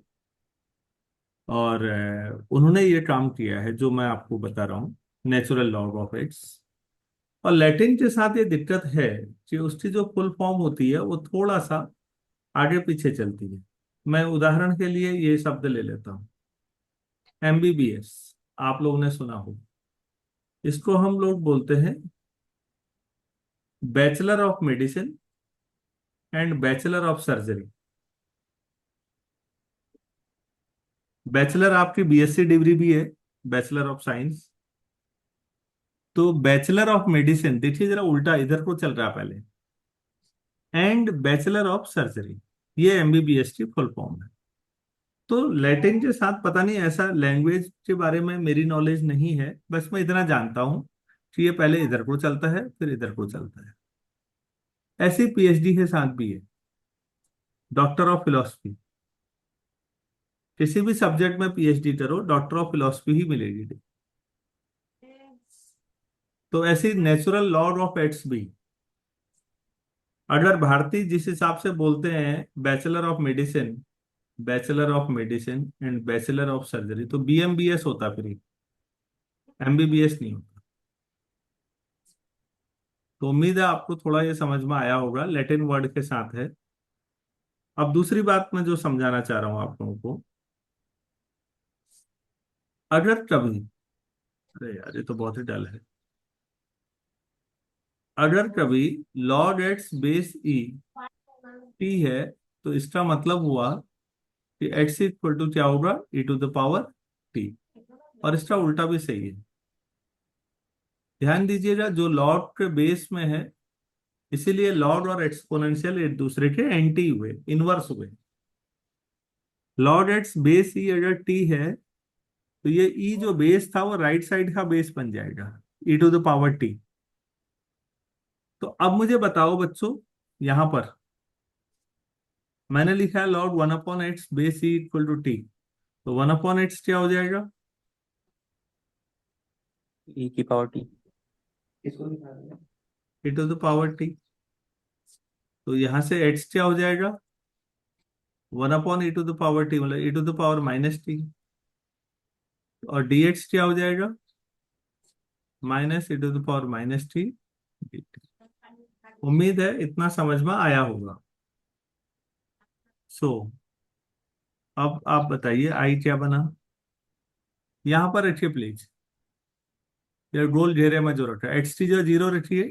और उन्होंने ये काम किया है जो मैं आपको बता रहा हूँ, नेचुरल लॉग ऑफ एक्स। और लैटिन के साथ ये दिक्कत है कि उसकी जो फुल फॉर्म होती है वो थोड़ा सा आगे पीछे चलती है। मैं उदाहरण के लिए ये शब्द ले लेता हूँ, एमबीबीएस, आप लोगों ने सुना हो। इसको हम लोग बोलते हैं bachelor of medicine and bachelor of surgery. Bachelor आपकी बीएससी डिग्री भी है, बैचलर ऑफ साइंस। तो बैचलर ऑफ मेडिसिन देखिए जरा उल्टा इधर को चल रहा है पहले, एंड बैचलर ऑफ सर्जरी, ये एमबीबीएस की फुल फॉर्म है। तो लैटिन के साथ पता नहीं, ऐसा लैंग्वेज के बारे में मेरी नॉलेज नहीं है, बस मैं इतना जानता हूं कि ये पहले इधर को चलता है फिर इधर को चलता है। ऐसी पीएचडी के साथ भी है, डॉक्टर ऑफ फिलोसफी। किसी भी सब्जेक्ट में पीएचडी करो, डॉक्टर ऑफ फिलोसफी ही मिलेगी। तो ऐसी नेचुरल लॉग ऑफ एक्स भी, अगर भारतीय जिस हिसाब से बोलते हैं bachelor of medicine, bachelor of medicine and bachelor of surgery, तो बीएमबीएस होता फिर, एमबीबीएस नहीं होता। तो उम्मीद है आपको थोड़ा ये समझ में आया होगा, लैटिन वर्ड के साथ है। अब दूसरी बात मैं जो समझाना चाह रहा हूं आप लोगों को, अगर कभी, अरे यार ये तो बहुत ही डल है, अगर कभी log x base E T है, तो इसका मतलब हुआ कि एक्स इक्वल टू क्या होगा, ई टू द पावर टी। और इसका उल्टा भी सही है। ध्यान दीजिएगा, जो लॉग के बेस में है, इसीलिए लॉग और एक्सपोनेंशियल एक दूसरे के एंटी हुए, इनवर्स हुए। लॉग एक्स बेस ई अगर टी है, तो ये ई जो बेस था वो राइट साइड का बेस बन जाएगा, ई टू द पावर टी। तो अब मुझे बताओ बच्चों, यहां पर मैंने लिखा है log 1/x base e equal to t, तो 1/x क्या हो जाएगा? ई की power t. e to the power t. तो यहां से h क्या हो जाएगा? 1/e to the power t, मतलब e टू द पावर-t। और dx क्या हो जाएगा? -e to the power dt। उम्मीद है इतना समझ में आया होगा। सो अब आप बताइए आई क्या बना। यहां पर रखिए प्लीज, ये गोल घेरे में जो रखा है एक्स टी जो जीरो रखिए,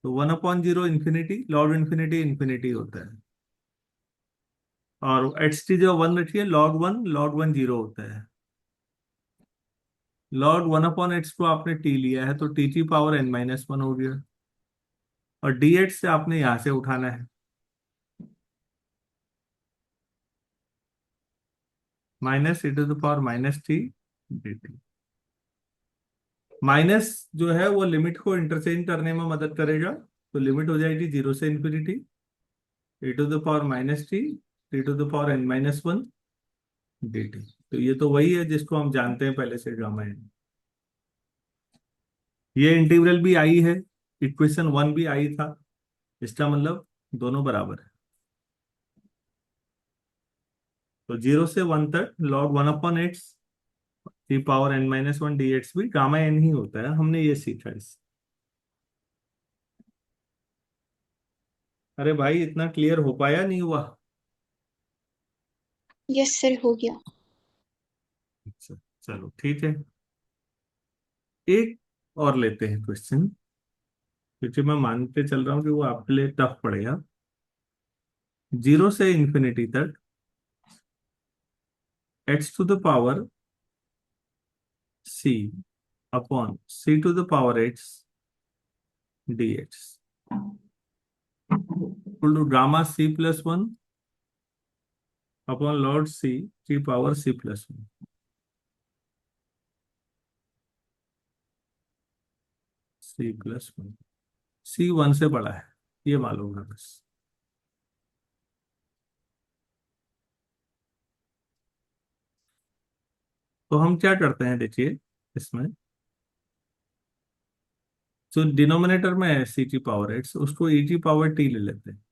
तो 1/0 इंफिनिटी, लॉग इंफिनिटी इंफिनिटी होता है। और एक्स टी जो वन रखिए, लॉग वन जीरो होता है। लॉग 1/x को आपने टी लिया है, तो टी की पावर n-1 हो गया। और डी एक्स से आपने यहां से उठाना है, -e to the power dt। Minus जो है वो लिमिट को इंटरचेंज करने में मदद करेगा, तो लिमिट हो जाएगी 0 से infinity, e to the power t to the power n-1 dt। तो ये तो वही है जिसको हम जानते हैं पहले से, गामा एन। ये इंटीग्रल भी आई है, इक्वेशन वन भी आई था, इसका मतलब दोनों बराबर है। तो 0 से 1 तक लॉग 1/x की पावर n-1 dx भी गामा एन ही होता है, हमने ये सीखा इस। अरे भाई इतना क्लियर हो पाया नहीं हुआ? यस सर, हो गया। अच्छा, चलो ठीक है। एक और लेते हैं क्वेश्चन, क्योंकि मैं मानते चल रहा हूँ कि वो आपके लिए टफ पड़ेगा। 0 से इंफिनिटी तक x to the power c/c to the power x dx equal to gamma c+1 upon log c की पावर c+1। c+1, c 1 से बड़ा है, ये मालूम है बस। तो हम क्या करते हैं देखिए, इसमें जो डिनोमिनेटर में है सी की पावर एक्स, उसको ई की पावर टी ले लेते हैं।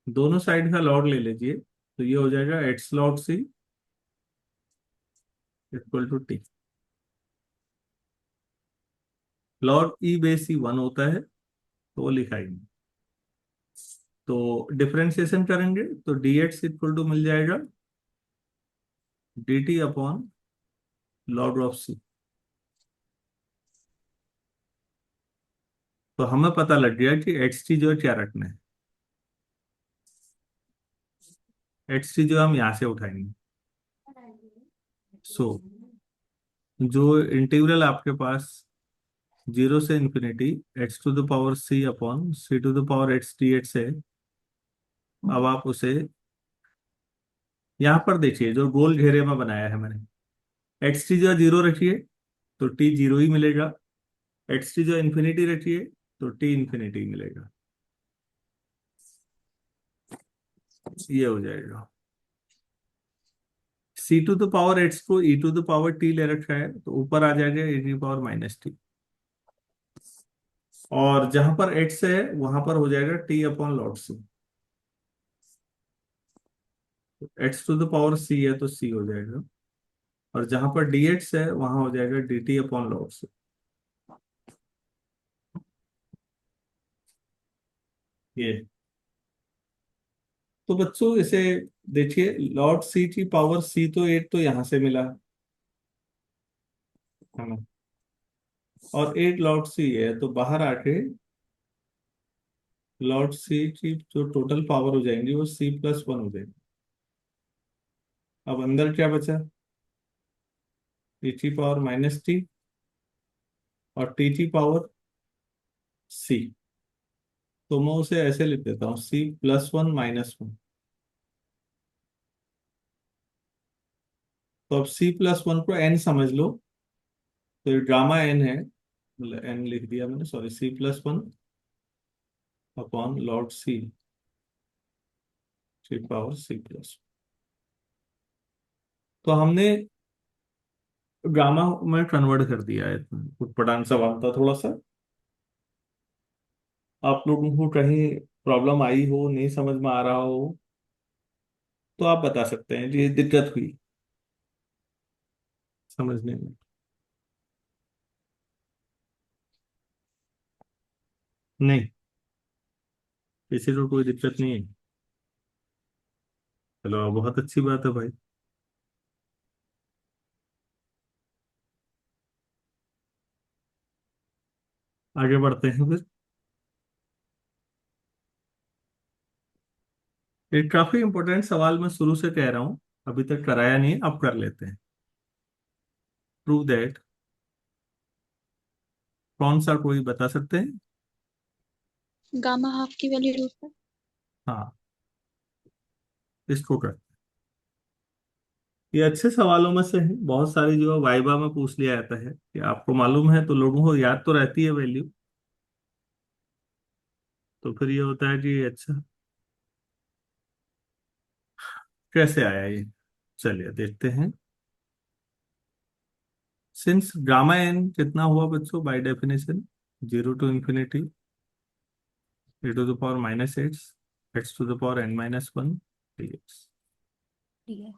दोनों साइड का लॉग ले लीजिए, तो ये हो जाएगा x log c equal to t. Log e base e 1 होता है, तो वो लिखाएंगे। तो डिफरेंशिएशन करेंगे तो डी एक्स इक्वल टू मिल जाएगा d t upon log of c. तो हमें पता लग गया कि एक्स टी जो है क्या रखना है। एक्स टी जो हम यहां से उठाएंगे। सो जो इंटीग्रल आपके पास 0 से इंफिनिटी x to the power c/c to the power x dx है, अब आप उसे यहां पर देखिए, जो गोल घेरे में बनाया है मैंने, एक्स टी जो जीरो रखिए तो टी जीरो ही मिलेगा, एक्स टी जो इंफिनिटी रखिए तो टी इंफिनिटी मिलेगा। ये हो जाएगा। c/x को e/t ले रखा है, तो ऊपर आ जाएगा e⁻t। और जहां पर x है वहां पर हो जाएगा t upon log c। x to the power c है तो c हो जाएगा, और जहां पर dx है वहां हो जाएगा dt अपॉन लॉट c। ये तो बच्चों इसे देखिए, लॉट सी की पावर c तो 8 तो यहां से मिला है ना, और 8 लॉट सी है, तो बाहर आके लॉट सी की जो टोटल पावर हो जाएंगी वो c+1 हो जाएगी। अब अंदर क्या बचा? e⁻t और t⁻c। तो मैं उसे ऐसे लिख देता हूँ c+1 - 1। तो अब c+1 को n समझ लो, तो ये गामा n है, मतलब n लिख दिया मैंने, sorry, c+1 upon lot see सी पावर सी प्लस। तो हमने गामा में कन्वर्ट कर दिया है। उटपटांग सवाल था थोड़ा सा। आप लोगों को कहीं प्रॉब्लम आई हो, नहीं समझ में आ रहा हो, तो आप बता सकते हैं कि ये दिक्कत हुई समझने में। नहीं, किसी को कोई दिक्कत नहीं है। चलो, बहुत अच्छी बात है भाई। आगे बढ़ते हैं फिर। एक काफी इंपॉर्टेंट सवाल मैं शुरू से कह रहा हूं, अभी तक कराया नहीं है, अब कर लेते हैं। प्रूव दैट, कौन सा कोई बता सकते हैं? गामा हाफ की वैल्यू रूट पर। हाँ, इसको कर। ये अच्छे सवालों में से है, बहुत सारी जो वाइबा में पूछ लिया जाता है कि आपको मालूम है, तो लोगों को याद तो रहती है वैल्यू। तो फिर ये होता है कि अच्छा, कैसे आया ये। चलिए देखते हैं। सिंस गामा एन कितना हुआ बच्चों by definition? 0 to infinity e to the power -x to the power n-1 dx। ठीक है।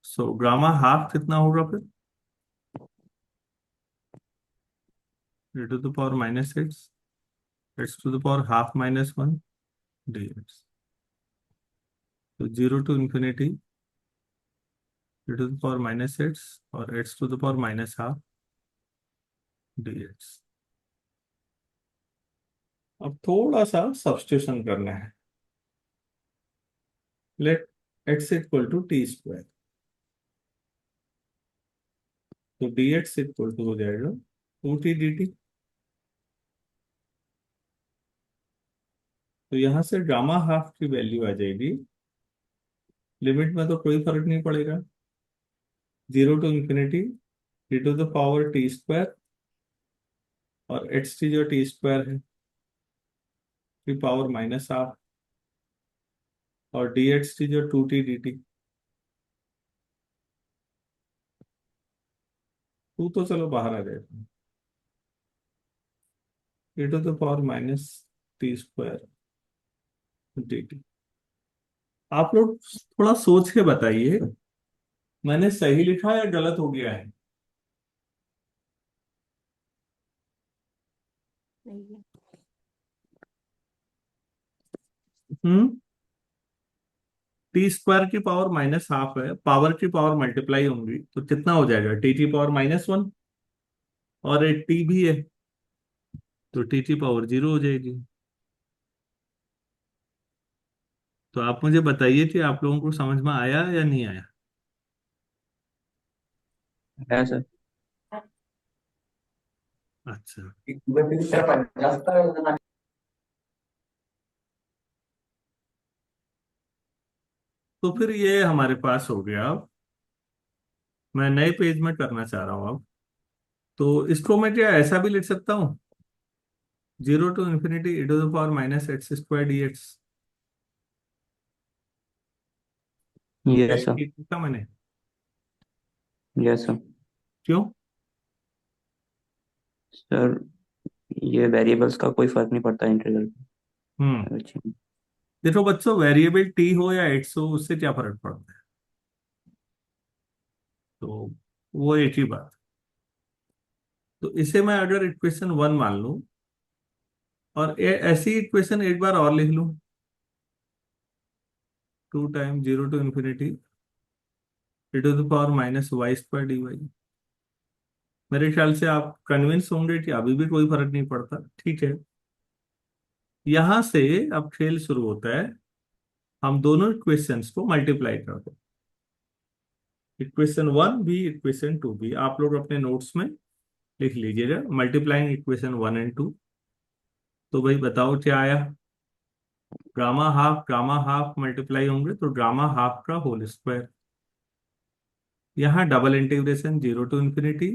सो गामा हाफ कितना होगा फिर? e to the power -x to the power ½ dx। तो 0 to infinity e to the power -x और x to the power ½ dx। अब थोड़ा सा सब्स्टिट्यूशन करना है। Let x equal to t square, तो dx इक्वल टू हो जाएगा 2t dt। तो यहां से गामा हाफ की वैल्यू आ जाएगी, लिमिट में तो कोई फर्क नहीं पड़ेगा, 0 to infinity e to the power t² और एक्स टी जो टी स्क्वायर है की पावर -½ और dx टी जो 2t dt। टू तो चलो बाहर आ जाएगा, e to the power -t² dt। आप लोग थोड़ा सोच के बताइए, मैंने सही लिखा या गलत हो गया है? सही है। हम्म। t² की पावर -½ है, पावर की पावर मल्टीप्लाई होंगी तो कितना हो जाएगा? t⁻⁻1। और एक t भी है, तो t⁻0 हो जाएगी। तो आप मुझे बताइए कि आप लोगों को समझ में आया या नहीं आया? है सर। अच्छा, तो फिर ये हमारे पास हो गया। अब मैं नए पेज में करना चाह रहा हूँ अब। तो इसको मैं क्या ऐसा भी लिख सकता हूँ? 0 to infinity e to the power -x² dx। Yes sir. Directly लिखा मैंने। Yes sir. क्यों? सर, ये वेरिएबल्स का कोई फर्क नहीं पड़ता इंटीग्रल हम्म। पे। अच्छा। देखो बच्चों, वेरिएबल टी हो या एक्स हो, उससे क्या फर्क पड़ता है? तो वो एक ही बात। तो इसे मैं अगर इक्वेशन 1 मान लूं और ऐसी इक्वेशन एक बार और लिख लूं, 2 time 0 to infinity e to the power -y² dy। मेरे ख्याल से आप कन्विंस होंगे कि अभी भी कोई फर्क नहीं पड़ता। ठीक है, यहां से अब खेल शुरू होता है। हम दोनों इक्वेशंस को मल्टीप्लाई कर दो, इक्वेशन 1 भी इक्वेशन 2 भी। आप लोग अपने नोट्स में लिख लीजिएगा, मल्टीप्लाइंग इक्वेशन 1 एंड 2। तो भाई बताओ क्या आया? गामा हाफ मल्टीप्लाई होंगे तो गामा हाफ का होल स्क्वायर। यहाँ double integration 0 to infinity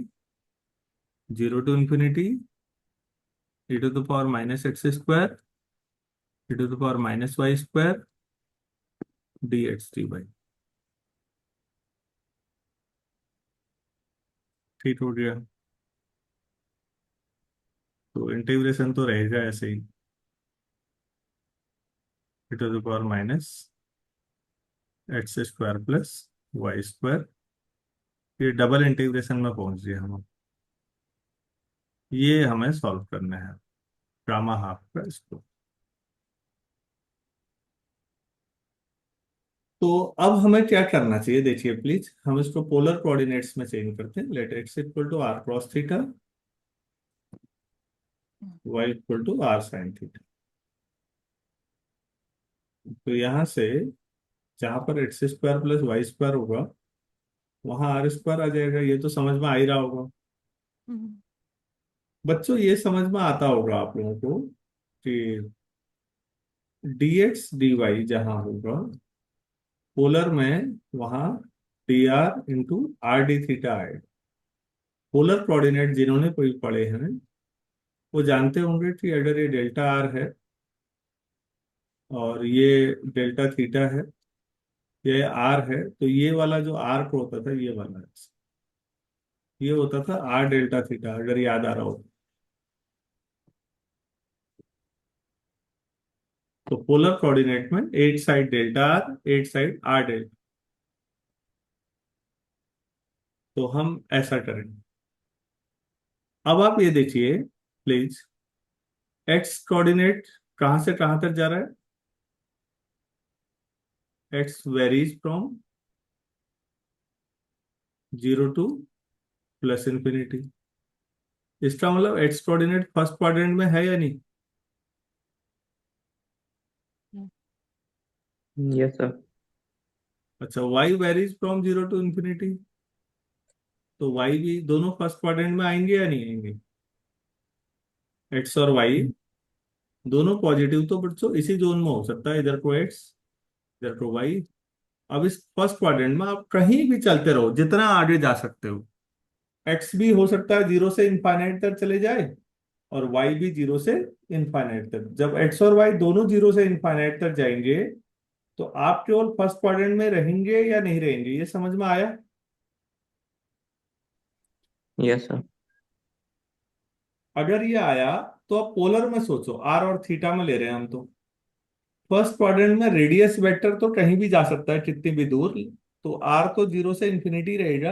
e to the power -x² e to the power minus y square d x t y. ठीक हो गया। तो इंटीग्रेशन तो रहेगा ऐसे ही, e to the power minus x square plus y square. ये double integration में पहुंच गए हम। ये हमें सॉल्व करना है गामा हाफ का इसको। तो अब हमें क्या करना चाहिए, देखिए प्लीज, हम इसको पोलर कोऑर्डिनेट्स में चेंज करते हैं। Let x equal to r cos theta, y equal to r sine theta. तो यहां से जहां पर x square plus y square होगा वहां आर स्क्वायर आ जाएगा। ये तो समझ में आ ही रहा होगा हम्म। बच्चों, ये समझ में आता होगा आप लोगों को कि डी एक्स डी वाई जहां होगा पोलर में, वहां D R into are d theta आएगा। पोलर कोऑर्डिनेट जिन्होंने कोई पढ़े हैं वो जानते होंगे कि अगर ये डेल्टा आर है और ये डेल्टा थीटा है, ये आर है, तो ये वाला जो आर्क होता था ये वाला है, ये होता था आर डेल्टा थीटा, अगर याद आ रहा हो। तो पोलर कोऑर्डिनेट में एक साइड डेल्टा आर, एक साइड आर डेल्टा। तो हम ऐसा करेंगे। अब आप ये देखिए प्लीज, एक्स कोऑर्डिनेट कहां से कहां तक जा रहा है? X varies from 0 two plus infinity. इसका मतलब एक्स कोऑर्डिनेट फर्स्ट क्वाड्रेंट में है या नहीं? Yes sir. अच्छा, y varies from 0 to infinity, तो वाई भी दोनों फर्स्ट क्वाड्रेंट में आएंगे या नहीं आएंगे? एक्स और वाई दोनों पॉजिटिव तो बच्चों इसी जोन में हो सकता है, इधर को एक्स इधर को वाई। अब इस फर्स्ट क्वाड्रेंट में आप कहीं भी चलते रहो, जितना आगे जा सकते हो। एक्स भी हो सकता है 0 से इनफाइनाइट तक चले जाए और वाई भी 0 से इनफाइनाइट तक। जब एक्स और वाई दोनों 0 से इनफाइनाइट तक जाएंगे तो आप केवल फर्स्ट क्वाड्रेंट में रहेंगे या नहीं रहेंगे, ये समझ में आया? Yes sir. अगर ये आया तो आप पोलर में सोचो, आर और थीटा में ले रहे हैं हम। तो फर्स्ट क्वाड्रेंट में रेडियस वेक्टर तो कहीं भी जा सकता है, कितनी भी दूर। तो आर तो 0 से इंफिनिटी रहेगा,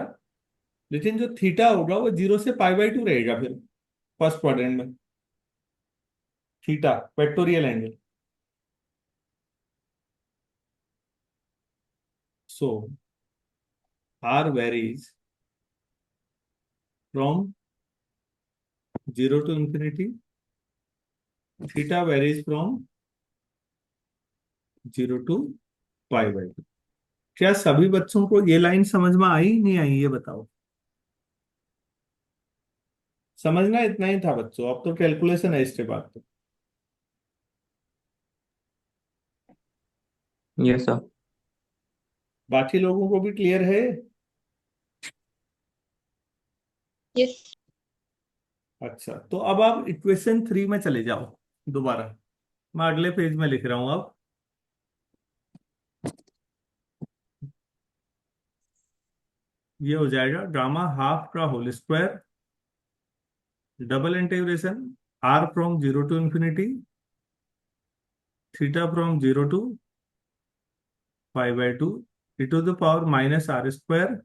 लेकिन जो थीटा होगा वो 0 से पाई बाई 2 रहेगा फिर फर्स्ट क्वाड्रेंट में। Theta vectorial angle. So r varies from 0 to infinity, theta varies from 0 to pi by 2। क्या सभी बच्चों को ये लाइन समझ में आई नहीं आई, ये बताओ। समझना इतना ही था बच्चों, अब तो कैलकुलेशन है इसके बाद तो। Yes sir. बाकी लोगों को भी क्लियर है? यस। अच्छा, तो अब आप इक्वेशन 3 में चले जाओ दोबारा। मैं अगले पेज में लिख रहा हूं अब। ये हो जाएगा गामा हाफ का whole square double integration r from 0 to infinity, theta from 0 to pi by 2, e to the power minus r square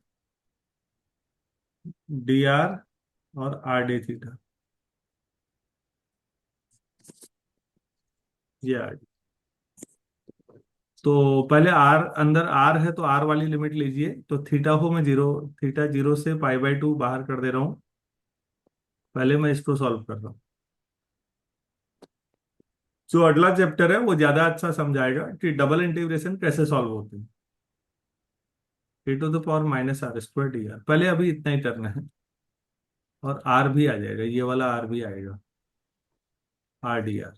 d r और आर डी थीटा। ये आ गया। तो पहले आर, अंदर आर है तो आर वाली लिमिट लीजिए। तो थीटा को मैं 0, थीटा 0 से पाई बाई 2 बाहर कर दे रहा हूं। पहले मैं इसको सॉल्व कर रहा हूँ। जो अगला चैप्टर है वो ज्यादा अच्छा समझाएगा कि डबल इंटीग्रेशन कैसे सॉल्व होते हैं। e to the power minus r square d r, पहले अभी इतना ही करना है। और आर भी आ जाएगा, ये वाला आर भी आएगा, आर डी आर।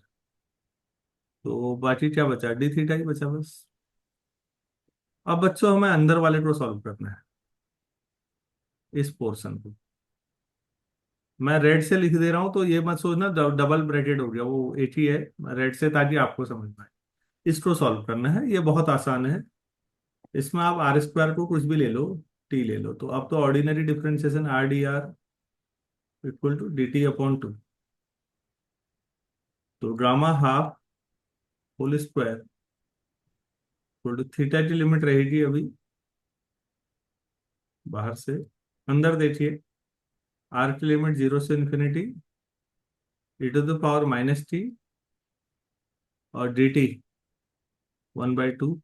तो बाकी क्या बचा, डी थीटा ही बचा बस। अब बच्चों हमें अंदर वाले को सॉल्व करना है, इस पोर्शन को। मैं रेड से लिख दे रहा हूँ तो ये मत सोचना डबल ब्रैकेट हो गया, वो एक ही है रेड से, ताकि आपको समझ में आए। इसको सॉल्व करना है, ये बहुत आसान है। इसमें आप आर स्क्वायर को कुछ भी ले लो, टी ले लो, तो अब तो ordinary differentiation r d r equal to d t upon two. तो ड्रामा half whole square equal to theta की लिमिट रहेगी अभी बाहर से, अंदर देखिए आर की लिमिट 0 से infinity e to the power minus t और डी टी 1/2।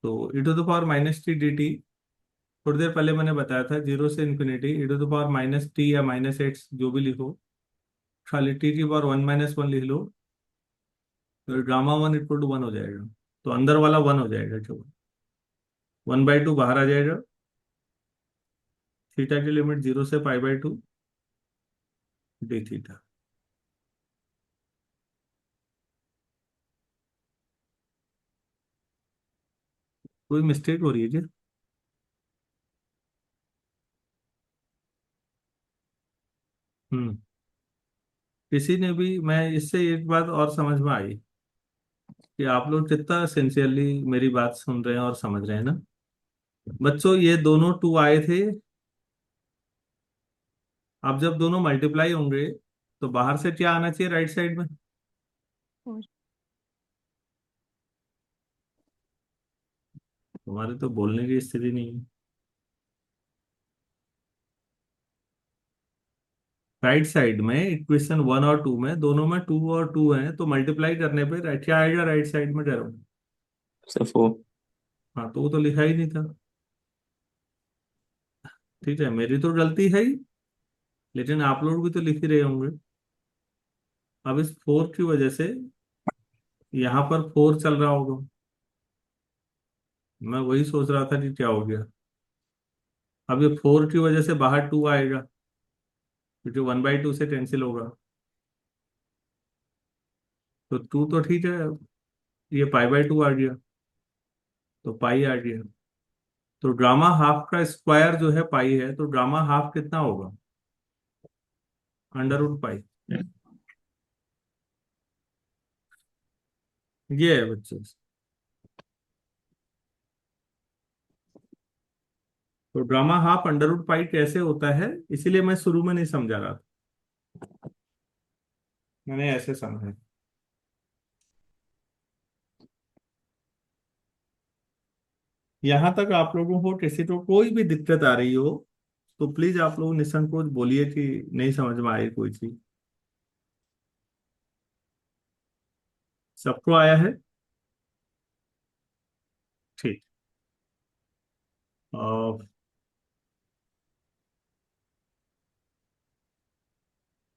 तो e to the power minus t d t थोड़ी देर पहले मैंने बताया था 0 से infinity e to the power minus t या माइनस एक्स जो भी लिखो, खाली टी की पावर 1 - 1 लिख लो, तो गामा 1 = 1 हो जाएगा। तो अंदर वाला 1 हो जाएगा, जो 1/2 बाहर आ जाएगा, थीटा की लिमिट 0 से π/2 डी थीटा। कोई मिस्टेक हो रही है जी? हम्म। किसी ने भी, मैं इससे एक बात और समझ में आई कि आप लोग कितना सिंसियरली मेरी बात सुन रहे हैं और समझ रहे हैं ना। बच्चों ये दोनों टू आए थे, अब जब दोनों मल्टीप्लाई होंगे तो बाहर से क्या आना चाहिए राइट साइड में? फोर। तुम्हारे तो बोलने की स्थिति नहीं है। राइट साइड में इक्वेशन 1 और 2 में, दोनों में 2 और 2 है, तो मल्टीप्लाई करने पे क्या आएगा राइट साइड में करो? सर 4। हाँ, तो वो तो लिखा ही नहीं था। ठीक है, मेरी तो गलती है ही, लेकिन आप लोग भी तो लिख ही रहे होंगे। अब इस 4 की वजह से यहाँ पर 4 चल रहा होगा, मैं वही सोच रहा था कि क्या हो गया। अब ये 4 की वजह से बाहर 2 आएगा, क्योंकि 1/2 से कैंसिल होगा। तो 2 तो ठीक है, ये π/2 आ गया, तो पाई आ गया। तो ड्रामा हाफ का स्क्वायर जो है पाई है, तो ड्रामा हाफ कितना होगा? √पाई। ये है बच्चों। तो ड्रामा हाफ √पाई कैसे होता है, इसीलिए मैं शुरू में नहीं समझा रहा था, मैंने ऐसे समझा। यहां तक आप लोगों को किसी को कोई भी दिक्कत आ रही हो तो प्लीज आप लोग निसंकोच बोलिए कि नहीं समझ में आई कोई चीज। सबको आया है? ठीक।